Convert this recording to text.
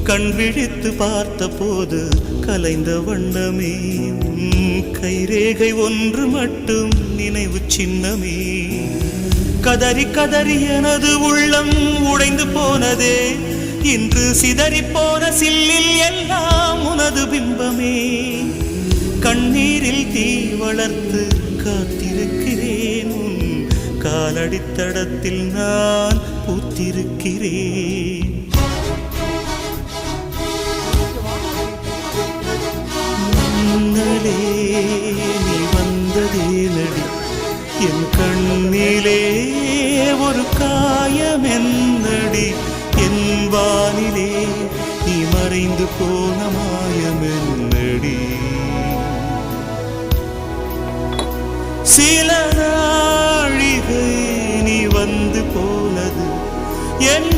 கண் விழித்து பார்த்த போது கலைந்த வண்ணமே கைரேகை ஒன்று மட்டும் நினைவு சின்னமே. கதறி கதறி எனது உள்ளம் உடைந்து போனதே, இன்று சிதறி போன சில்லில் எல்லாம் உனது பிம்பமே. கண்ணீரில் தீ வளர்த்து காத்திருக்கிறேன், உன் காலடித்தடத்தில் நான் பூத்திருக்கிறேன். நீ வந்ததே நடி என் கண்ணிலே ஒரு காயம் என்னடி, என் வானிலே நீ மறைந்து போன மாயம் என்னடி. சில நாழிகை நீ வந்து போனது என்